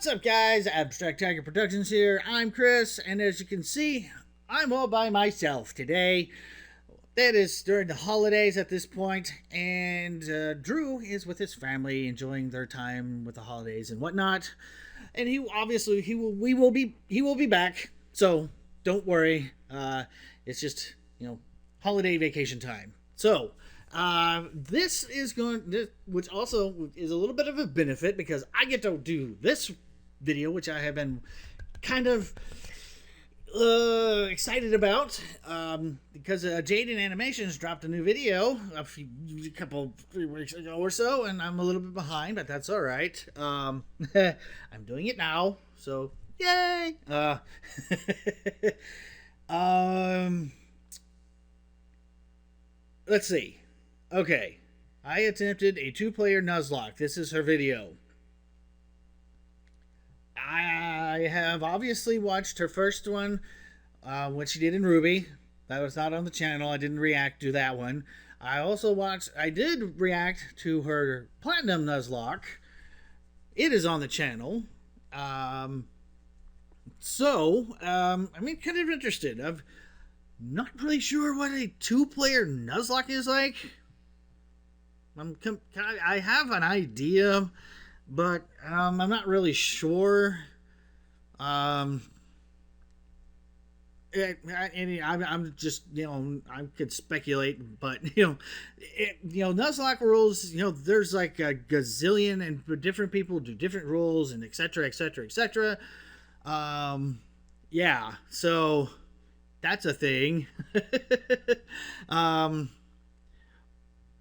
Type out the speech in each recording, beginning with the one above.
What's up, guys? Abstract Tiger Productions here. I'm Chris, and as you can see, I'm all by myself today. That is during the holidays at this point, and Drew is with his family, enjoying their time with the holidays and whatnot. And he will be back. So don't worry. It's just holiday vacation time. So. Which also is a little bit of a benefit because I get to do this video, which I have been kind of excited about, because Jaiden Animations dropped a new video three weeks ago or so, and I'm a little bit behind, but that's all right. I'm doing it now, so yay! Let's see. Okay, I attempted a 2-player Nuzlocke. This is her video. I have obviously watched her first one, what she did in Ruby. That was not on the channel. I didn't react to that one. I did react to her Platinum Nuzlocke. It is on the channel. I'm kind of interested. I'm not really sure what a 2-player Nuzlocke is like. I have an idea, but I'm not really sure. I'm just, I could speculate, but Nuzlocke rules, there's like a gazillion, and different people do different rules, and etc. etc. etc. Yeah, so that's a thing.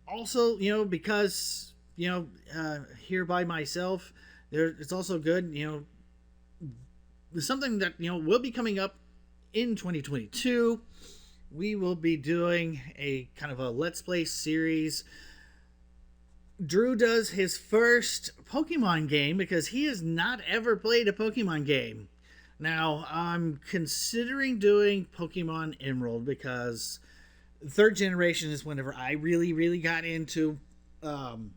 Also, because here by myself, it's also good. Something that will be coming up in 2022. We will be doing a kind of a Let's Play series. Drew does his first Pokemon game because he has not ever played a Pokemon game. Now, I'm considering doing Pokemon Emerald because 3rd generation is whenever I really got into Pokemon,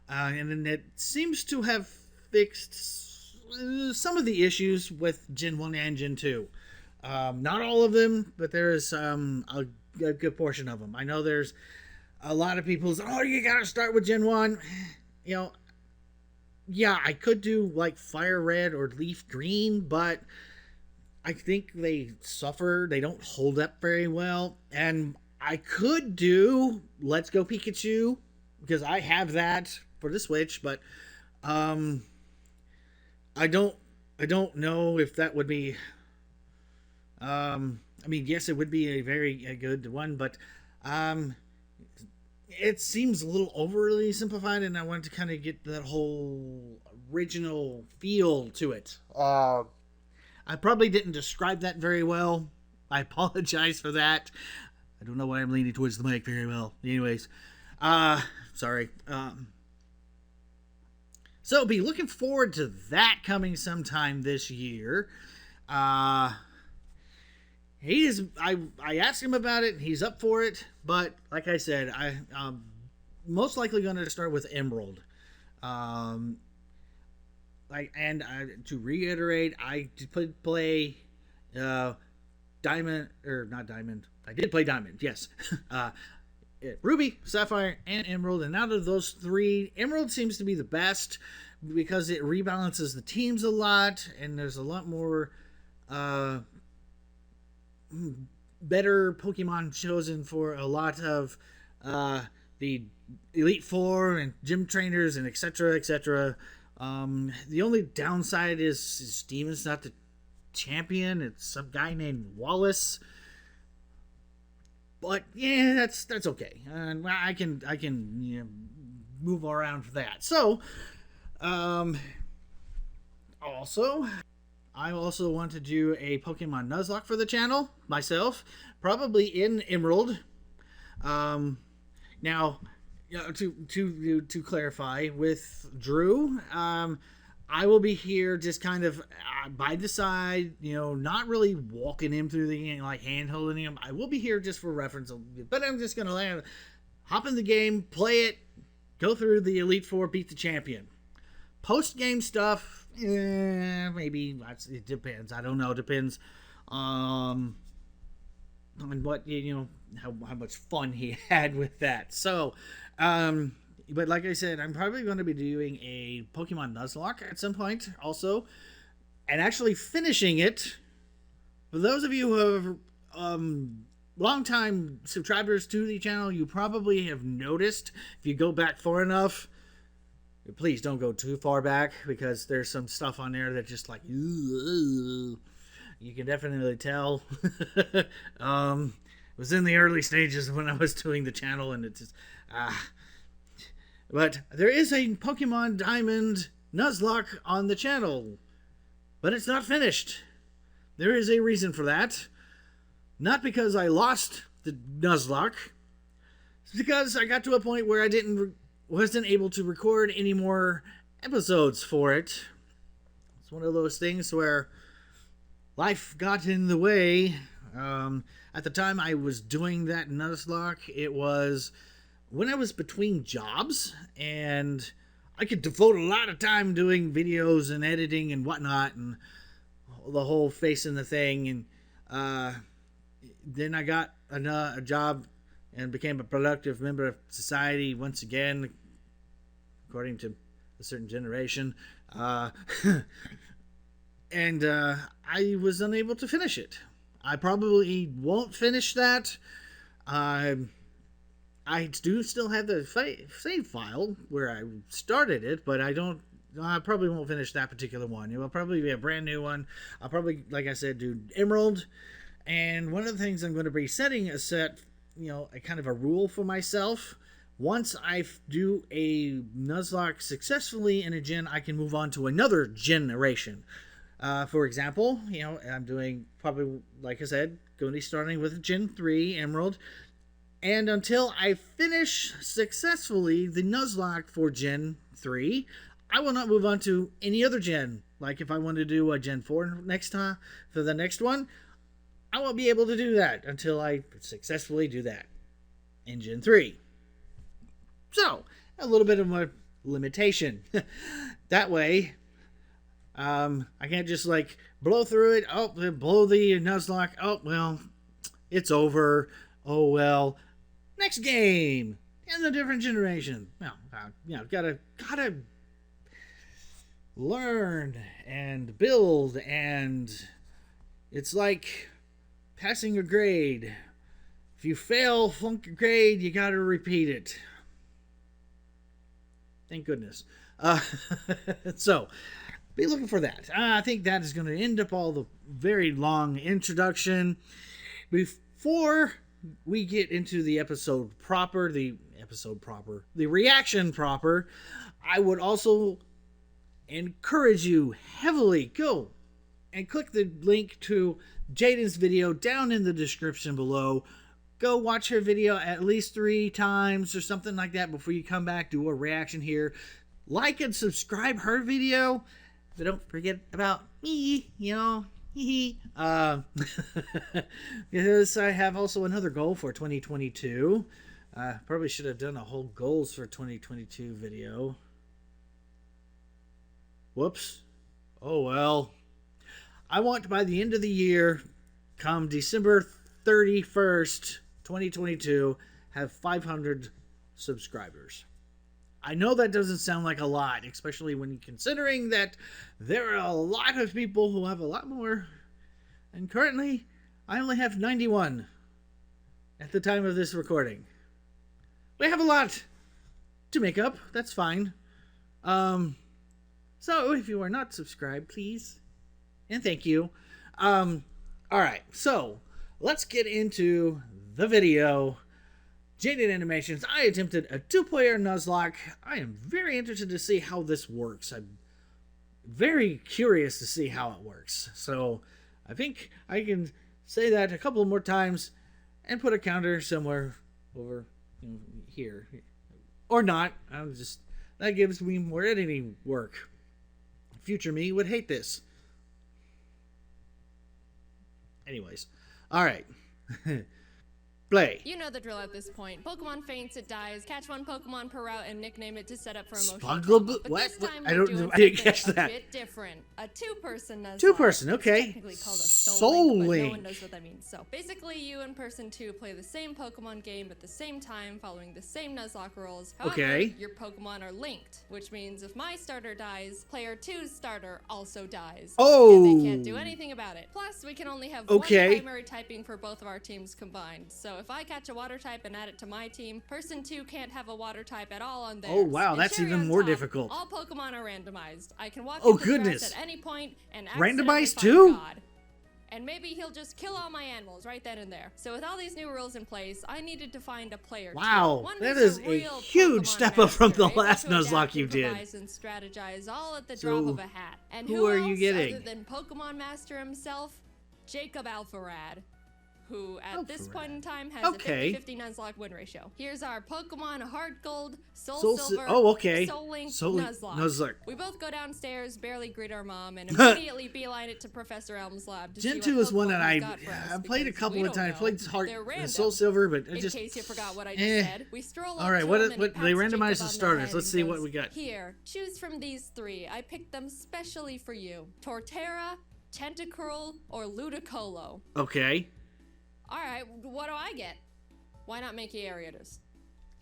and then it seems to have fixed some of the issues with Gen 1 and Gen 2. Not all of them, but there is a good portion of them. I know there's a lot of people say, oh, you gotta start with Gen 1. Yeah, I could do like Fire Red or Leaf Green, but I think they suffer. They don't hold up very well. And I could do Let's Go Pikachu because I have that for the Switch, but I don't know if that would be yes, it would be a good one, but it seems a little overly simplified, and I wanted to kind of get that whole original feel to it. I probably didn't describe that very well. I apologize for that. I don't know why I'm leaning towards the mic very well. Anyways, sorry. So be looking forward to that coming sometime this year. I asked him about it, and he's up for it. But like I said, I'm most likely going to start with Emerald. To reiterate, I did play Diamond, or not Diamond. I did play Diamond, yes. Ruby, Sapphire, and Emerald. And out of those 3, Emerald seems to be the best because it rebalances the teams a lot, and there's a lot more better Pokemon chosen for a lot of the Elite Four and gym trainers and etc. etc. The only downside is Steven's not the champion. It's some guy named Wallace. But yeah, that's okay. And I can move around for that. So, I also want to do a Pokemon Nuzlocke for the channel myself, probably in Emerald. Now, to clarify with Drew, I will be here just kind of by the side, not really walking him through the game, like hand holding him. I will be here just for reference, but I'm just gonna hop in the game, play it, go through the Elite Four, beat the champion. Post-game stuff, maybe. It depends. I don't know. It depends on what, how much fun he had with that. So, but like I said, I'm probably going to be doing a Pokemon Nuzlocke at some point also, and actually finishing it. For those of you who have long-time subscribers to the channel, you probably have noticed, if you go back far enough, please don't go too far back, because there's some stuff on there that just like, you can definitely tell. It was in the early stages when I was doing the channel, and it's just, but there is a Pokemon Diamond Nuzlocke on the channel, but it's not finished. There is a reason for that. Not because I lost the Nuzlocke. It's because I got to a point where I wasn't able to record any more episodes for it. It's one of those things where life got in the way. At the time I was doing that Nuzlocke, it was when I was between jobs, and I could devote a lot of time doing videos and editing and whatnot, and the whole facing the thing. And then I got a job and became a productive member of society once again, according to a certain generation. And I was unable to finish it. I probably won't finish that. I do still have the save file where I started it, but I probably won't finish that particular one. It will probably be a brand new one. I'll probably, like I said, do Emerald. And one of the things I'm going to be setting a kind of a rule for myself. Once I do a Nuzlocke successfully in a gen, I can move on to another generation. For example, I'm doing probably, like I said, going to be starting with Gen 3 Emerald. And until I finish successfully the Nuzlocke for Gen 3, I will not move on to any other gen. Like if I want to do a Gen 4 next time for the next one, I won't be able to do that until I successfully do that in Gen 3. So, a little bit of a limitation. That way, I can't just like blow through it. Oh, blow the Nuzlocke. Oh, well, it's over. Oh, well, next game in a different generation. Well, gotta learn and build, and it's like passing a grade. If you fail, flunk a grade, you gotta repeat it. Thank goodness. So, be looking for that. I think that is going to end up all the very long introduction. Before we get into the reaction proper, I would also encourage you heavily, go and click the link to Jaiden's video down in the description below. Go watch her video at least 3 times or something like that before you come back, do a reaction here. Like and subscribe her video. But don't forget about me, because I have also another goal for 2022. Probably should have done a whole goals for 2022 video. Whoops. Oh well. I want by the end of the year, come December 31st, 2022, have 500 subscribers. I know that doesn't sound like a lot, especially when considering that there are a lot of people who have a lot more. And currently, I only have 91 at the time of this recording. We have a lot to make up. That's fine. So if you are not subscribed, please. And thank you. Alright, so let's get into the video. Jaiden Animations, I attempted a 2-player Nuzlocke. I am very interested to see how this works. I'm very curious to see how it works. So I think I can say that a couple more times and put a counter somewhere over here. Or not. That gives me more editing work. Future me would hate this. Anyways. Alright. Play. You know the drill at this point. Pokemon faints, it dies. Catch one Pokemon per route and nickname it to set up for emotional trauma. Spuggle? But What? this time I we're doing didn't catch something that. a bit different. A two-person Nuzlocke. Two-person, okay. It's technically called a soul link, but no one SoulLink. knows what that means. So basically, you and person 2 play the same Pokemon game at the same time, following the same Nuzlocke rules. However, Okay. your Pokemon are linked, which means if my starter dies, player 2's starter also dies. Oh. And they can't do anything about it. Plus, we can only have one primary typing for both of our teams combined. So if I catch a water type and add it to my team, person 2 can't have a water type at all on theirs. Oh, wow, And that's cherry even on more top, difficult. All Pokemon are randomized. I can walk Oh, into the grass goodness. at any point and Randomized accidentally too? find God. And maybe he'll just kill all my animals right then and there. So with all these new rules in place, I needed to find a player. Wow, one that who's is a real huge Pokemon step up from the master, able last to adapt, Nuzlocke you did. improvise, and strategize all at the So, drop of a hat. And who who are else you getting? other than Pokemon Master himself, Jacob Alpharad, who at this Alpharad. point in time has Okay. a 50-50 Nuzlocke win ratio. Here's our Pokemon Heart Gold, Soul Soul Silver, okay. SoulLink, SoulLink, Nuzlocke. We both go downstairs, barely greet our mom, and immediately beeline it to Professor Elm's lab to Gen see 2 what is one Pokemon that he's got for us, I played a because couple we of don't times. I know. played Heart They're and random. Soul Silver, but I In just case you forgot what I just said, we stroll up All right, to what him and he they pats randomized Jacob the on the starters. head Let's and see what goes, we got. Here, choose from these 3. I picked them specially for you. Torterra, Tentacruel, or Ludicolo. Okay. Alright, what do I get? Why not Mankey Ariatus?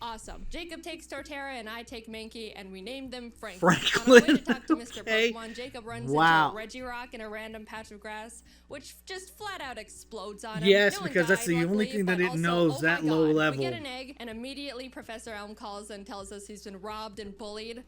Awesome. Jacob takes Torterra and I take Mankey, and we named them Franklin. On our way to talk to Mr. Okay. Pokemon, Jacob runs Wow. into a Regirock in a random patch of grass, which just flat out explodes on him. Yes, No one because that's died, the only luckily, thing that but it also, knows, oh that my low God, level. We get an egg, and immediately Professor Elm calls and tells us he's been robbed and bullied.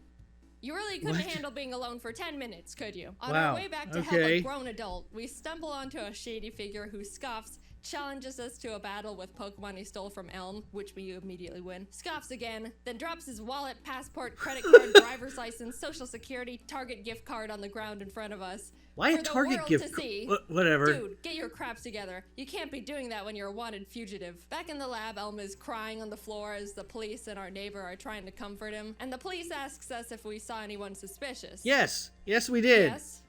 You really couldn't What? handle being alone for 10 minutes, could you? On Wow, our way back to help okay. a grown adult, we stumble onto a shady figure who scoffs, challenges us to a battle with Pokemon he stole from Elm, which we immediately win, scoffs again, then drops his wallet, passport, credit card, driver's license, social security, Target gift card on the ground in front of us. Why For a the Target world gift to card? see. Whatever. Dude, get your craps together. You can't be doing that when you're a wanted fugitive. Back in the lab, Elm is crying on the floor as the police and our neighbor are trying to comfort him. And the police asks us if we saw anyone suspicious. Yes. Yes, we did. Yes.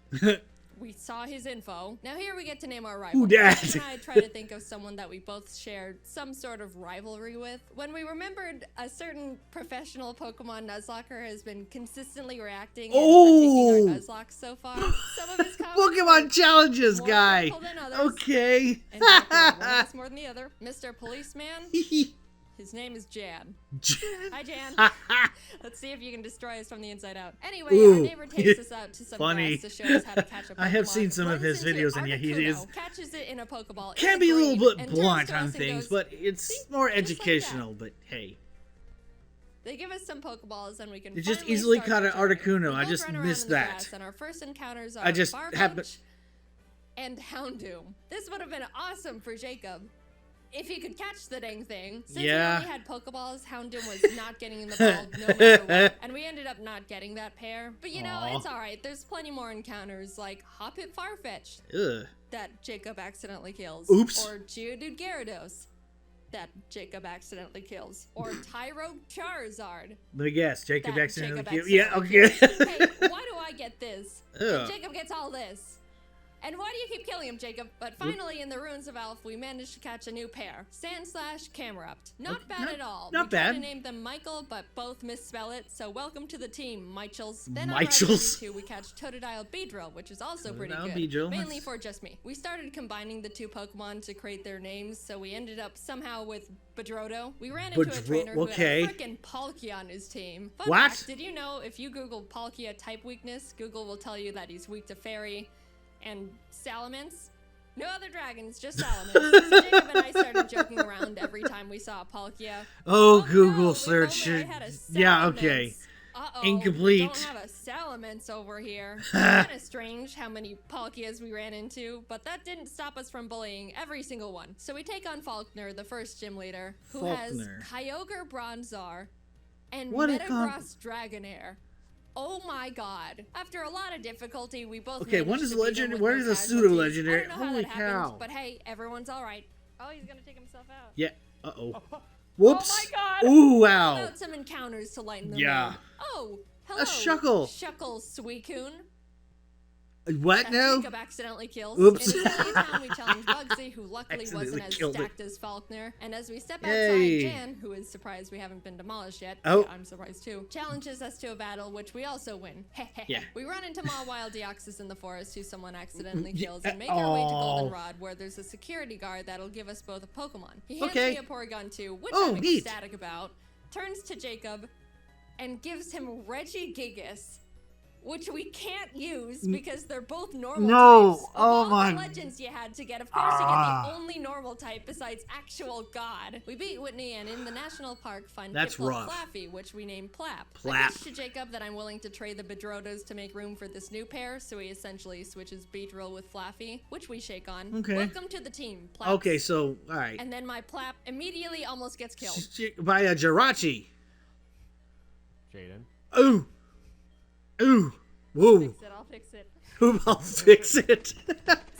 We saw his info. Now here we get to name our rival. Who dat? Chris and I try to think of someone that we both shared some sort of rivalry with. When we remembered a certain professional Pokemon Nuzlocker has been consistently reacting and critiquing our Nuzlocke so far. Some of his comments Pokemon challenges more guy. hurtful than others. Okay. In fact, one of us more than the other. Mr. Policeman, his name is Jan. Hi, Jan. Let's see if you can destroy us from the inside out. Anyway, Ooh. our neighbor takes us out to some Funny. grass to show us how to catch a Pokemon. I have seen some of Runs his into videos, and yeah, he is Articuno, catches it in a Pokeball. can in be a green, little bit and turns blunt to us on and things, goes, but it's "See? more Just like that." educational. But hey, They give us some Pokeballs and we can It just finally easily start caught the an journey. Articuno. We I both just run around missed in the that. grass, and our first encounters are I just happened. Farfetch and Houndoom. This would have been awesome for Jacob if he could catch the dang thing. Since Yeah. we only had Pokeballs, Houndoom was not getting in the ball no matter what. And we ended up not getting that pair. But you know, Aw. it's alright. There's plenty more encounters like Hoppip Farfetch Ugh. that Jacob accidentally kills. Oops. Or Geodude Gyarados that Jacob accidentally kills. Or Tyro Charizard. Let me guess. Jacob that accidentally Jacob killed. Yeah. accidentally Okay. kills. Hey, why do I get this? Ugh. And Jacob gets all this. And why do you keep killing him, Jacob? But finally, in the Ruins of Elf, we managed to catch a new pair. Sandslash, Camerupt. Not Okay, bad at all. not We tried bad. to name them Michael, but both misspell it, so welcome to the team, Michels. Then on Michels. Route 32, we catch Totodile Beedrill, which is also pretty Totodile good. Beedrill, Mainly that's- for just me. We started combining the two Pokemon to create their names, so we ended up somehow with Bedrodo. We ran into a trainer who okay. had a frickin' Palkia on his team. Fun What? fact, did you know if you Google Palkia type weakness, Google will tell you that he's weak to Fairy and Salamence? No other dragons, just Salamence. So Jacob and I started joking around every time we saw a Palkia. Oh, no, Google if search. only I had a Yeah. Okay. Salamence. Uh-oh, Incomplete. Don't have a Salamence over here. Kind of strange how many Palkias we ran into, but that didn't stop us from bullying every single one. So we take on Faulkner, the first gym leader, who Faulkner. has Kyogre Bronzor and What a Metagross Dragonair. Oh my god. After a lot of difficulty, we both Okay, managed what is to beat him legendary? with What no is a casualties. pseudo-legendary? I don't know how Holy that happened, cow. but hey, everyone's alright. Oh, he's gonna take himself out. Yeah. Uh-oh. Whoops. Oh my god! Ooh, How wow. about some encounters to lighten the Yeah. mood? Oh, hello. Shuckle. Shuckle Suicune. What now? Jacob accidentally kills. Oops. In Italy town, we challenge Bugsy, who luckily wasn't Accidentally as killed it. stacked as Faulkner. And as we step outside, Yay. Jan, who is surprised we haven't been demolished yet, Oh. yeah, I'm surprised too, challenges us to a battle, which we also win. Yeah. We run into Ma Wild Deoxys in the forest, who someone accidentally kills, and make our way to Goldenrod, where there's a security guard that'll give us both a Pokemon. He hands me a Porygon 2, which I'm neat. ecstatic about, turns to Jacob, and gives him Regigigas, which we can't use because they're both normal types. Of all the legends you had to get, of course you get the only normal type besides actual God. We beat Whitney and in the national park find Pitbull Flaffy, which we named Plap. I pitched to Jacob that I'm willing to trade the Bedrotas to make room for this new pair, so he essentially switches Beedrill with Flaffy, which we shake on. Okay. Welcome to the team, Plap. Okay, so, alright. And then my Plap immediately almost gets killed. By a Jirachi. Jaiden. Ooh. Ooh. Whoa. I'll fix it. I'll fix it.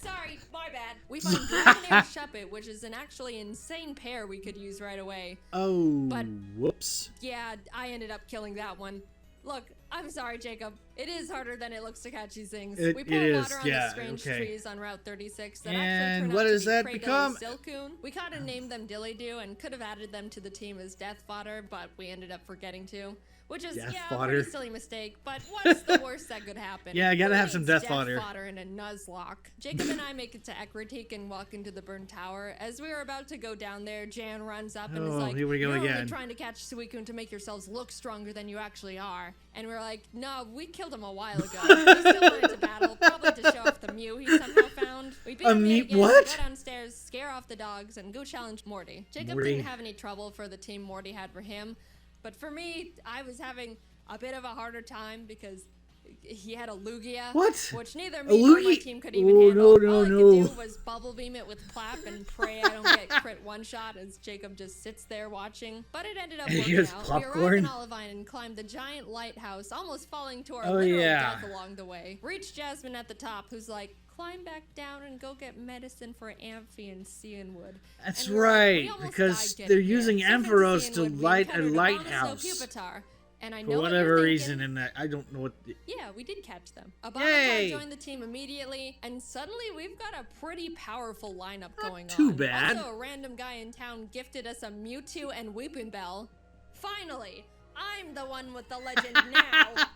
Sorry, my bad. We find Dragonair Shuppet, which is an actually insane pair we could use right away. Oh, but whoops. Yeah, I ended up killing that one. Look, I'm sorry, Jacob. It is harder than it looks to catch these things. We pour water on the strange trees on Route 36 that actually turned out to be Kratos Silcoon. We kind of named them Dilly-Doo and could have added them to the team as Death Fodder, but we ended up forgetting to. Which is, a pretty silly mistake, but what's the worst that could happen? Yeah, I gotta have some death fodder in a Nuzlocke. Jacob and I make it to Ekritik and walk into the burned tower. As we were about to go down there, Jan runs up and is like, here we go "You're again. only trying to catch Suicune to make yourselves look stronger than you actually are." And we're like, "No, we killed him a while ago. We still wanted to battle, probably to show off the Mew he somehow found." We beat him again, go downstairs, scare off the dogs, and go challenge Morty. Jacob didn't have any trouble for the team Morty had for him, but for me, I was having a bit of a harder time because he had a Lugia, which neither me nor my team could even handle. All I could do was bubble beam it with Plap and pray I don't get crit one-shot as Jacob just sits there watching. But it ended up working out. We arrived in Olivine and climbed the giant lighthouse, almost falling to our literal death along the way. Reached Jasmine at the top, who's like, "Climb back down and go get medicine for Amphi and Cianwood." That's right, because they're using Ampharos to light a lighthouse. And I know for whatever reason, and I don't know what. Yeah, we did catch them. Abomatar joined the team immediately, and suddenly we've got a pretty powerful lineup going on. Too bad. Also, a random guy in town gifted us a Mewtwo and Weeping Bell. Finally, I'm the one with the legend now.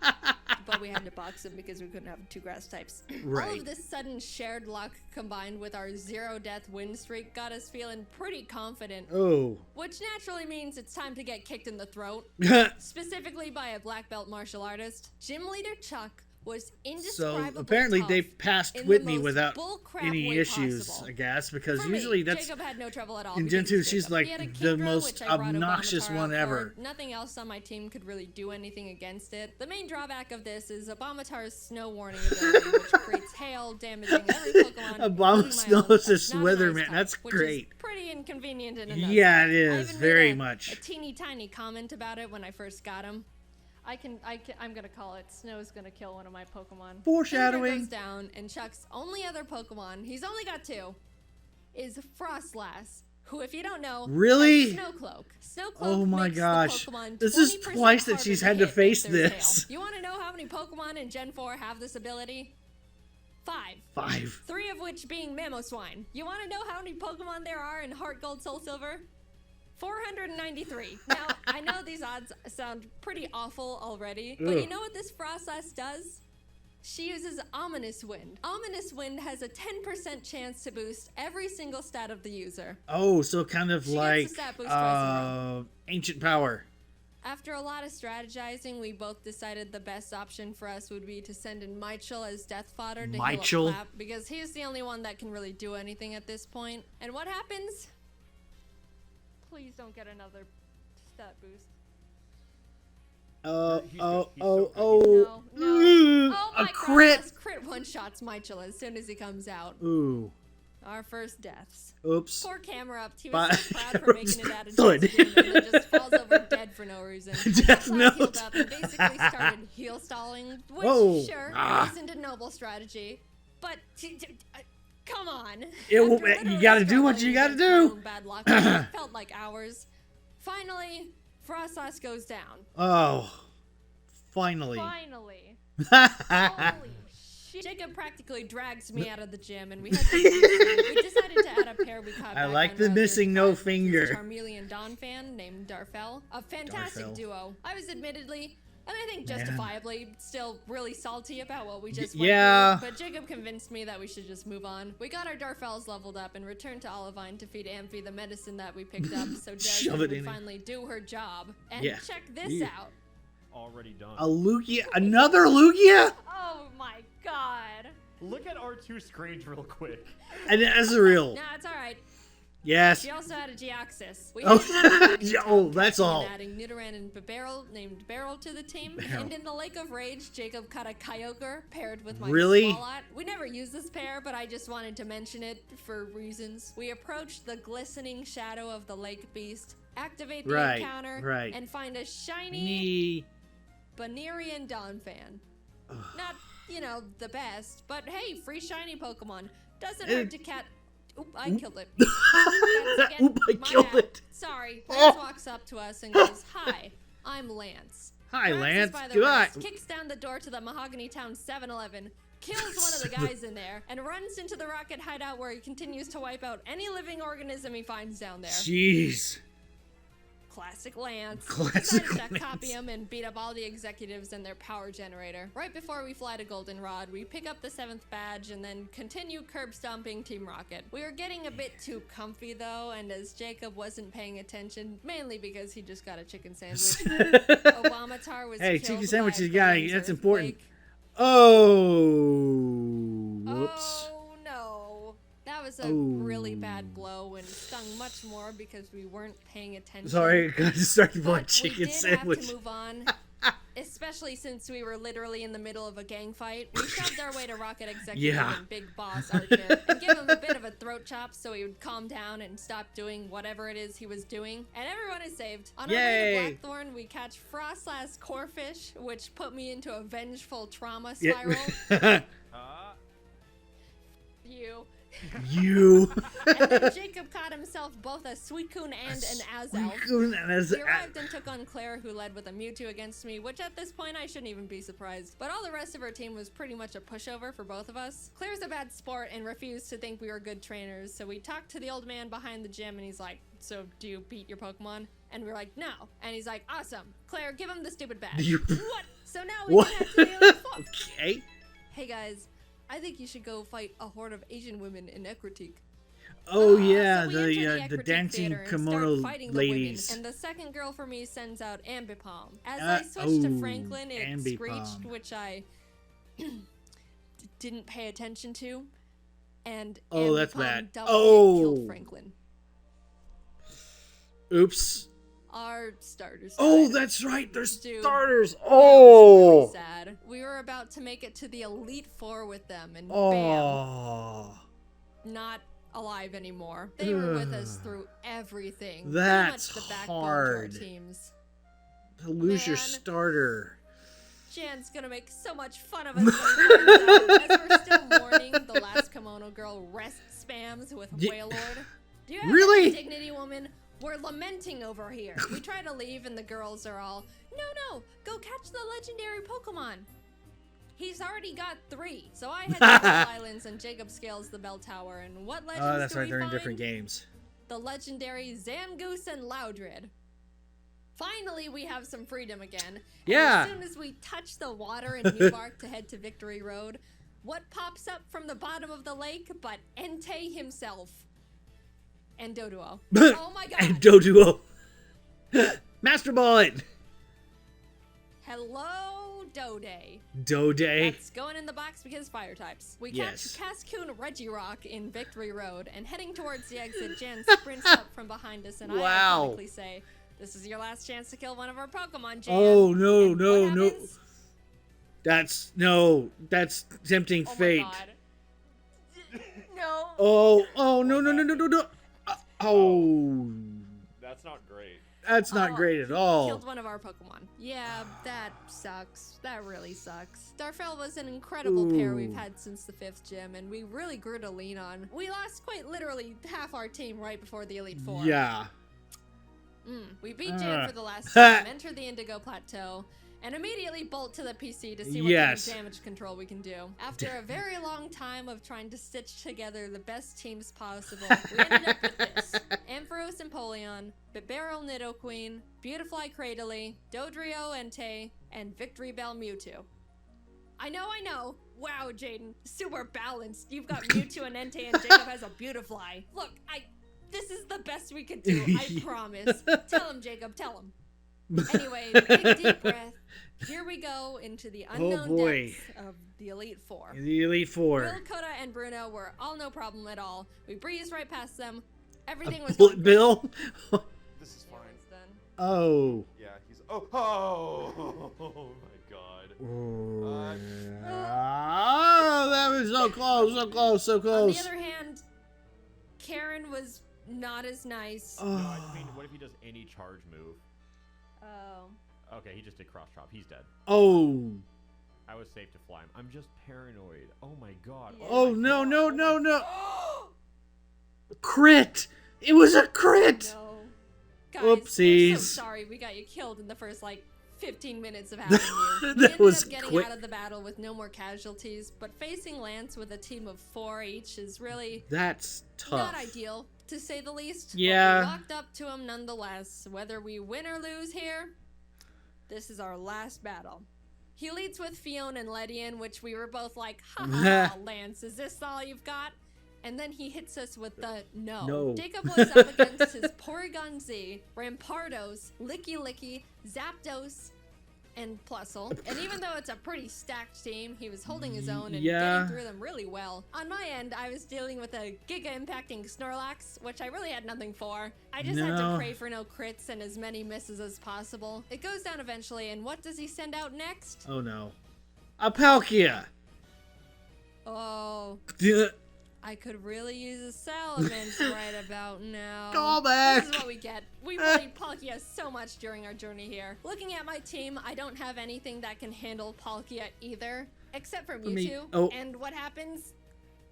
But we had to box him because we couldn't have two grass types. Right. All of this sudden shared luck combined with our 0-death win streak got us feeling pretty confident. Oh. Which naturally means it's time to get kicked in the throat. Specifically by a black belt martial artist. Gym leader Chuck was indescribably So apparently tough they passed Whitney without any issues, possible. I guess, because For usually me, that's Jacob had no trouble at all in Gen 2 she's Jacob. like the Kingdra, most which I brought obnoxious Abomatar one out ever. for. Nothing else on my team could really do anything against it. The main drawback of this is Abomatar's snow warning ability, which creates hail, damaging every Pokemon. Abomasnow is Weatherman. That's great. Pretty inconvenient in a nutshell. Yeah, it is very a much. teeny tiny comment about it when I first got him. I'm gonna call it. Snow's gonna kill one of my Pokemon. Foreshadowing. Goes down, and Chuck's only other Pokemon, he's only got two, is Frostlass, who, if you don't know, really? Snowcloak. Snowcloak. Oh my makes gosh! the Pokemon This is 20% twice that harder she's to had to hit face if there's this. hail. You want to know how many Pokemon in Gen 4 have this ability? 5. 5. 3 of which being Mamoswine. You want to know how many Pokemon there are in Heart Gold, Soul Silver? 493. Now, I know these odds sound pretty awful already, but you know what this Frostlass does? She uses Ominous Wind. Ominous Wind has a 10% chance to boost every single stat of the user. Oh, so kind of She like gets a stat boost twice in a row. Ancient Power. After a lot of strategizing, we both decided the best option for us would be to send in Michel as death fodder to heal up Plap, because he's the only one that can really do anything at this point. And what happens? Please don't get another stat boost. No. Oh my A crit. God, crit one-shots Michel as soon as he comes out. Ooh. Our first deaths. Oops. Poor camera up. He was so proud for making it out of Thud. And then just falls over dead for no reason. Death Note. Healed Note. up and basically started heal stalling, which sure isn't a noble strategy, but come on. You gotta do what you gotta do. Bad luck. It felt like hours. Finally, Frostlass goes down. Oh. Finally. Holy shit. Jacob practically drags me out of the gym, and we head to the We decided to add a pair we caught I back like on the Road missing no 35. finger. It's a Charmeleon Dawn fan named Darfell. A fantastic Darfell. duo. I was admittedly, and I think Man. justifiably, still really salty about what we just yeah. went through, but Jacob convinced me that we should just move on. We got our Darfells leveled up and returned to Olivine to feed Amphi the medicine that we picked up so Shove Jasmine it would in it. finally do her job. And Yeah. check this Yeah. out. Already done. A Lugia? Another Lugia? Oh my god. Look at our two screens real quick. And that's real. Nah, it's alright. Yes. She also had a Geoxys. We Oh, had oh, that's all. adding Nidoran and Barrel named Beryl to the team. Beryl. And in the Lake of Rage, Jacob caught a Kyogre paired with my Really? Swalot. We never used this pair, but I just wanted to mention it for reasons. We approached the glistening shadow of the lake beast, activate the Right, encounter, right. and find a shiny Nee. Banerian Dawn fan. Not, you know, the best, but hey, free shiny Pokemon. Doesn't hurt to cat. Oop, I killed it. That's again Oop, I my killed bad. it. Sorry. Oh. Lance walks up to us and goes, "Hi, I'm Lance." Hi, Grabs us Lance. by the Goodbye. wrist, kicks down the door to the Mahogany Town 7-Eleven, kills one of the guys in there, and runs into the rocket hideout where he continues to wipe out any living organism he finds down there. Jeez. Classic Lance. Classic Decided to Lance. copy him and beat up all the executives and their power generator. Right before we fly to Goldenrod, we pick up the 7th badge and then continue curb stomping Team Rocket. We were getting a bit too comfy though, and as Jacob wasn't paying attention, mainly because he just got a chicken sandwich, Obamatar was Hey, killed chicken by sandwich a is got Burns that's important. earthquake. Oh. Whoops. Oh no. That was a really bad blow and stung much more because we weren't paying attention. Sorry, I got distracted by a But chicken we did sandwich. have to move on, especially since we were literally in the middle of a gang fight. We shoved our way to Rocket Executive Yeah. and Big Boss Archer and gave him a bit of a throat chop so he would calm down and stop doing whatever it is he was doing. And everyone is saved. On our way Yay. to Blackthorn, we catch Frostlass Corefish, which put me into a vengeful trauma Yeah. spiral. You. You. And then Jacob caught himself both a Suicune and an Azelf. We arrived and took on Claire, who led with a Mewtwo against me, which at this point I shouldn't even be surprised. But all the rest of our team was pretty much a pushover for both of us. Claire's a bad sport and refused to think we were good trainers, so we talked to the old man behind the gym and he's like, "So do you beat your Pokemon?" And we're like, "No." And he's like, "Awesome. Claire, give him the stupid badge." What? So now we What? can head to the Elite Four. Okay. Hey guys, I think you should go fight a horde of Asian women in Ecruteak. Oh yeah, So we enter the Ecruteak dancing Theater and start kimono fighting the ladies. women, and the second girl for me sends out Ambipom. As I switched to Franklin, it Ambipom. screeched, which I didn't pay attention to, and Oh, that's Ambipom bad. double Oh. killed Franklin. Oops. Our starters. Oh, died. that's right. There's Dude, starters. That was really sad. We were about to make it to the Elite Four with them, and bam, Oh. not alive anymore. They were with us through everything. That's pretty much the backbone hard. to our teams. To lose your Man. starter. Jan's gonna make so much fun of us when he finds out. As we're still mourning, the last kimono girl rest spams with Ye- Wailord. Do you have Really? any dignity, woman? We're lamenting over here. We try to leave and the girls are all, no, go catch the legendary Pokemon. He's already got 3. So I head to the Islands and Jacob scales the bell tower. And what legends Oh, that's do right. we They're in find? different games. The legendary Zangoose and Loudred. Finally, we have some freedom again. And Yeah. as soon as we touch the water in Newbark to head to Victory Road, what pops up from the bottom of the lake but Entei himself? And Doduo. Oh my god. And Doduo. Master Ball it. Hello, Dode. Dode. That's going in the box because fire types. We Yes. catch Cascoon Regirock in Victory Road, and heading towards the exit, Jan sprints up from behind us, and Wow. I ironically say, "This is your last chance to kill one of our Pokemon, Jan." Oh, no, And no, what no. happens? That's tempting Oh fate. my god. No. Oh, no. Oh, That's not great. that's not Oh, great at he all. Killed one of our Pokemon. Yeah, that sucks. That really sucks. Darfell was an incredible pair we've Ooh. had since the 5th gym, and we really grew to lean on. We lost quite literally half our team right before the Elite Four. Yeah. We beat Jan for the last Ha. time, entered the Indigo Plateau, and immediately bolt to the PC to see what kind of damage control we can do. After a very long time of trying to stitch together the best teams possible, we ended up with this. Ampharos Empoleon, Bibarel Nidoqueen, Beautifly Cradily, Dodrio Entei, and Victory Bell Mewtwo. I know. Wow, Jaiden, super balanced. You've got Mewtwo and Entei, and Jacob has a Beautifly. Look, this is the best we could do, I promise. Tell him, Jacob, tell him. Anyway, big deep breath. Here we go into the unknown depths of the Elite Four. The Elite Four. Will, Coda, and Bruno were all no problem at all. We breezed right past them. Everything was Bullet Bill? This is fine. Oh. Yeah, he's... Oh my god. Oh, that was so close, so close, so close. On the other hand, Karen was not as nice. No, I just mean, what if he does any charge move? Oh. Okay, he just did cross chop. He's dead. Oh. I was safe to fly him. I'm just paranoid. Oh my god. Yeah. Oh, no. Crit! It was a crit! No. Guys, Whoopsies. we're so sorry we got you killed in the first, 15 minutes of having you. We That ended was up getting quick. out of the battle with no more casualties, but facing Lance with a team of 4 each is really That's tough. not ideal, to say the least. Yeah. But we walked up to him nonetheless. Whether we win or lose here, this is our last battle. He leads with Fiona and Ledian, which we were both like, ha, Lance, is this all you've got? And then he hits us with the no. Jacob was up against his Porygon Z, Rampardos, Licky Licky, Zapdos, and Plusle. And even though it's a pretty stacked team, he was holding his own and getting through them really well. On my end, I was dealing with a Giga-impacting Snorlax, which I really had nothing for. I just had to pray for no crits and as many misses as possible. It goes down eventually, and what does he send out next? Oh no. A Palkia! Oh... I could really use a Salamence right about now. Call back! This is what we get. We bullied Palkia so much during our journey here. Looking at my team, I don't have anything that can handle Palkia either, except for Mewtwo. And what happens?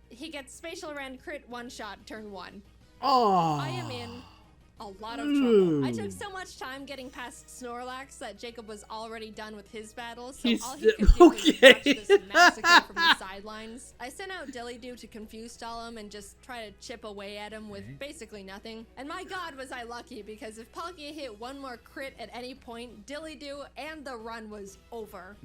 He gets Spatial Rend crit one-shot turn 1. Oh. I am in a lot of trouble. I took so much time getting past Snorlax that Jacob was already done with his battle, so all he could do was watch this massacre from the sidelines. I sent out Dillydoo to confuse stall him and just try to chip away at him with basically nothing. And my god was I lucky, because if Palkia hit one more crit at any point, Dillydoo and the run was over.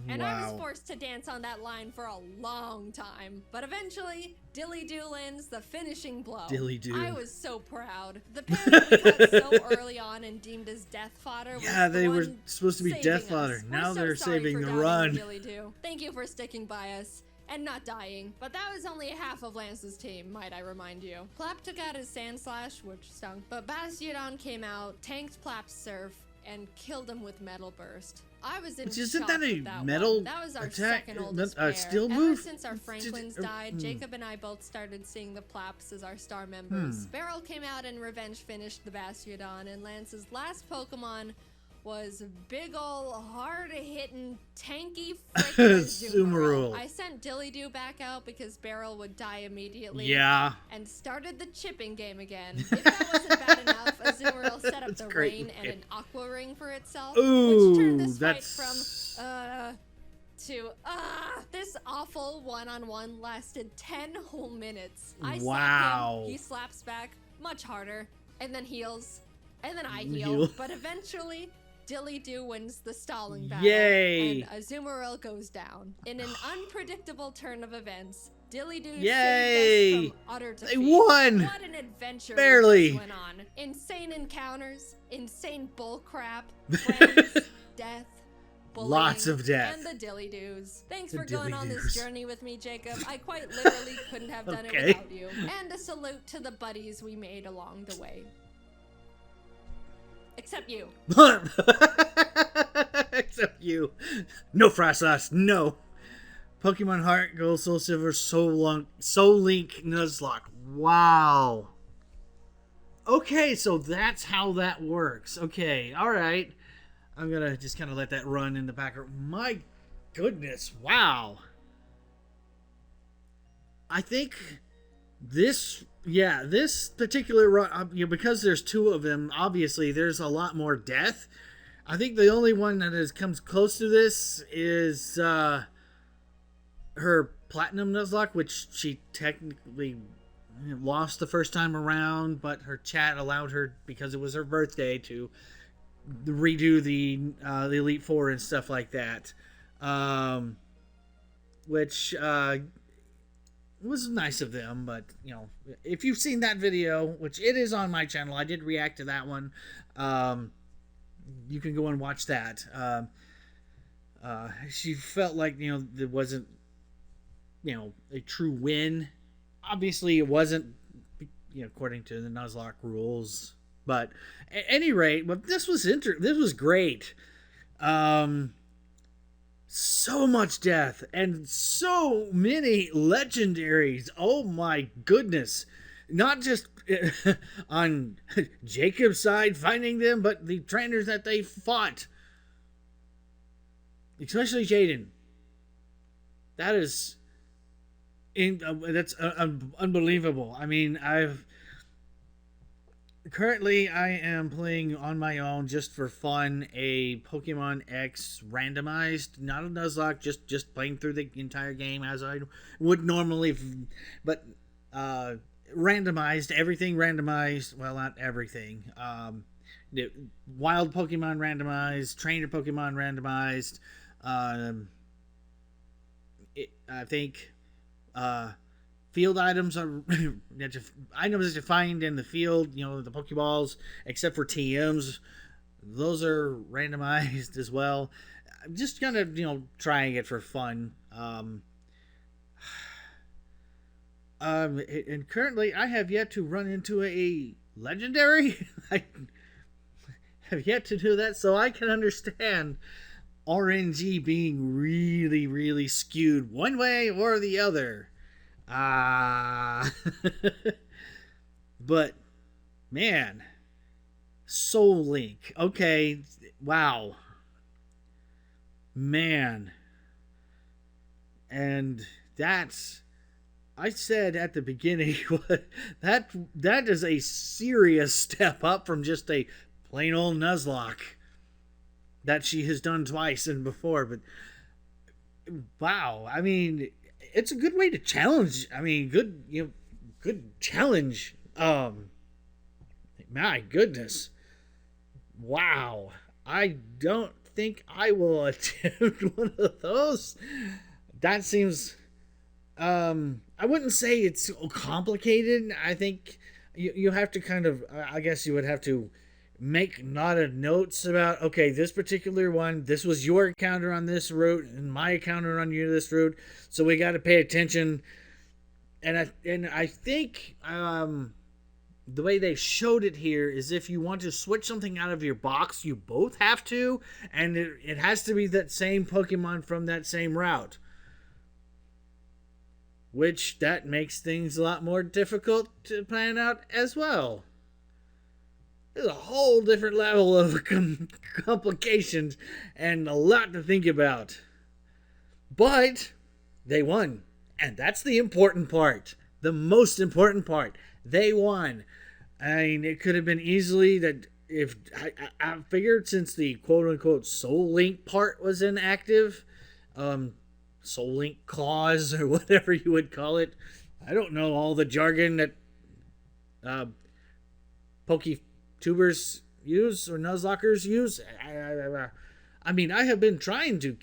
And I was forced to dance on that line for a long time. But eventually, Dillydoo lands the finishing blow. Dillydoo. I was so proud. The pair that we caught so early on and deemed as death fodder was they were one supposed to be saving death us. fodder. We're Now so they're sorry saving for the doubting run. Dillydoo. Thank you for sticking by us and not dying. But that was only half of Lance's team, might I remind you. Plap took out his Sand Slash, which stung, but Bastiodon came out, tanked Plap's Surf, and killed him with Metal Burst. I was in Isn't shock that a with that metal one. That was our attack? second oldest A pair. steel Ever move? since our Franklins died, Jacob and I both started seeing the Plaps as our star members. Beryl came out and revenge finished the Bastiodon, and Lance's last Pokemon was big ol' hard-hitting, tanky frickin' Azumarill. I sent Dillydoo back out because Beryl would die immediately. Yeah. And started the chipping game again. If that wasn't bad enough, Azumarill set up the rain and an Aqua Ring for itself, which turned this fight from, this awful one-on-one lasted 10 whole minutes. I slap him, he slaps back, much harder, and then heals, and then I heal. But eventually, Dillydoo wins the stalling battle, and Azumarill goes down. In an unpredictable turn of events, Dillydoo saved us from utter defeat. They won! What an adventure Barely. we went on. Insane encounters, insane bullcrap, friends, death, bullying, lots of death. and the Dillydoos. Thanks for going on this journey with me, Jacob. I quite literally couldn't have done it without you. And a salute to the buddies we made along the way. Except you. Except you. No Frostlass, no. Pokemon Heart, Gold, Soul Silver, soulLink, Nuzlocke. Wow. Okay, so that's how that works. Okay, alright. I'm gonna just kind of let that run in the background. My goodness, wow. I think this particular run, because there's two of them, obviously there's a lot more death. I think the only one that comes close to this is her platinum Nuzlocke, which she technically lost the first time around, but her chat allowed her, because it was her birthday, to redo the Elite Four and stuff like that, which was nice of them. But if you've seen that video, which it is on my channel, I did react to that one. You can go and watch that. She felt like there wasn't a true win. Obviously, it wasn't according to the Nuzlocke rules. But at any rate, this was great. So much death and so many legendaries. Oh my goodness. Not just on Jacob's side finding them, but the trainers that they fought. Especially Jaiden. That is that's unbelievable. I mean, currently I am playing on my own just for fun a Pokemon X randomized, not a Nuzlocke, just playing through the entire game as I would normally, but randomized, everything randomized. Well, not everything. Wild Pokemon randomized, trainer Pokemon randomized. I think field items are items that you find in the field, the Pokeballs, except for TMs. Those are randomized as well. I'm just kind of, trying it for fun. And currently I have yet to run into a legendary. I have yet to do that, so I can understand RNG being really, really skewed one way or the other. But man, soulLink. Okay, wow. Man. And that's, I said at the beginning, that is a serious step up from just a plain old Nuzlocke that she has done twice and before. But wow, I mean, it's a good way to challenge. I mean, good challenge. My goodness, wow. I don't think I will attempt one of those. That seems, I wouldn't say it's complicated. I think you have to kind of, I guess you would have to make not of notes about, okay, this particular one, this was your encounter on this route and my encounter on this route, so we got to pay attention. And I think the way they showed it here is if you want to switch something out of your box, you both have to, and it has to be that same Pokemon from that same route, which that makes things a lot more difficult to plan out as well. There's a whole different level of complications and a lot to think about. But they won. And that's the important part. The most important part. They won. I mean, it could have been easily that if I figured since the quote-unquote soulLink part was inactive, soulLink clause or whatever you would call it. I don't know all the jargon that Poketubers use or Nuzlockers use. I mean, I have been trying to,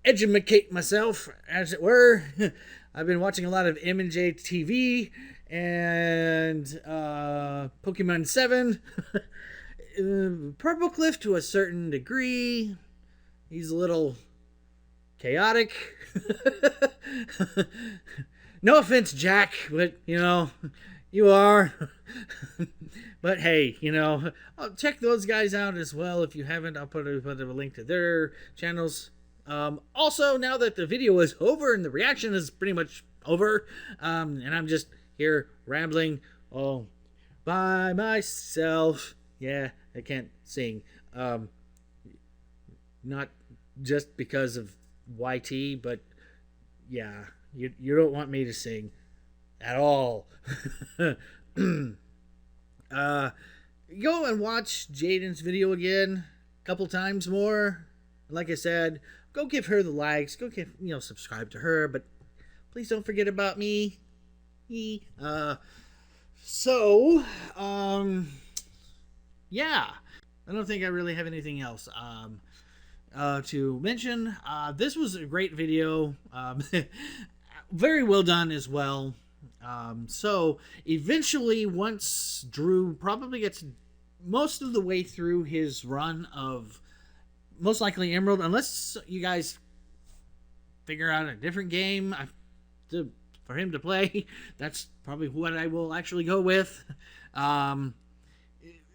educate myself, as it were. I've been watching a lot of M&J TV and Pokemon 7. Purple Cliff to a certain degree. He's a little chaotic. No offense, Jack, but you are. But hey, I'll check those guys out as well. If you haven't, I'll put a link to their channels. Also, now that the video is over and the reaction is pretty much over, and I'm just here rambling all by myself. Yeah, I can't sing. Not just because of YT, but yeah, you don't want me to sing at all. go and watch Jaiden's video again a couple times more. Like I said, go give her the likes. Go subscribe to her. But please don't forget about me. Yeah. I don't think I really have anything else to mention. This was a great video. Very well done as well. So eventually, once Drew probably gets most of the way through his run of most likely Emerald, unless you guys figure out a different game for him to play, that's probably what I will actually go with. I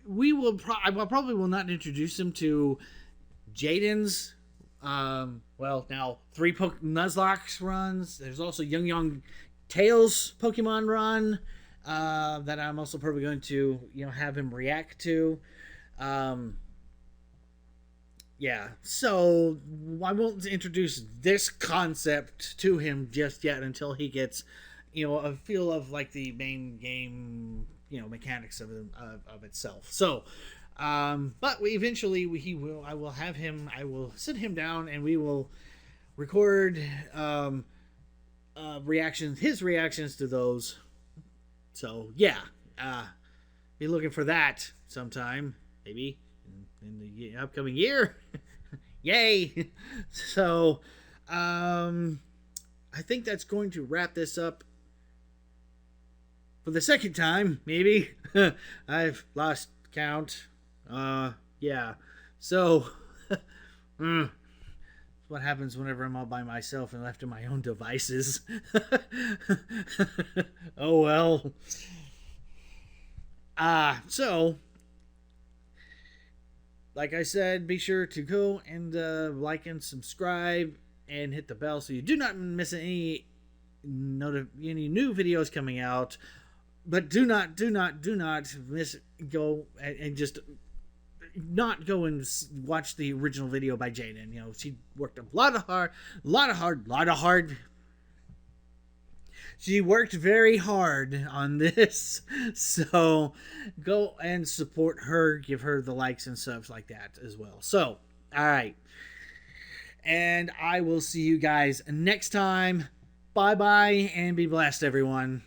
probably will not introduce him to Jaiden's now 3 Nuzlocke runs. There's also Young Tails Pokemon run that I'm also probably going to have him react to. So I won't introduce this concept to him just yet until he gets a feel of like the main game mechanics of itself. So but eventually I will sit him down and we will record his reactions to those. So yeah, be looking for that sometime, maybe in the upcoming year. Yay! So I think that's going to wrap this up for the second time, maybe. I've lost count. Yeah. So what happens whenever I'm all by myself and left to my own devices. Oh well. So like I said, be sure to go and like and subscribe and hit the bell so you do not miss any new videos coming out. But do not go and just not go and watch the original video by Jaiden. She worked a lot of hard. She worked very hard on this. So go and support her, give her the likes and stuff like that as well. So, all right. And I will see you guys next time. Bye-bye and be blessed, everyone.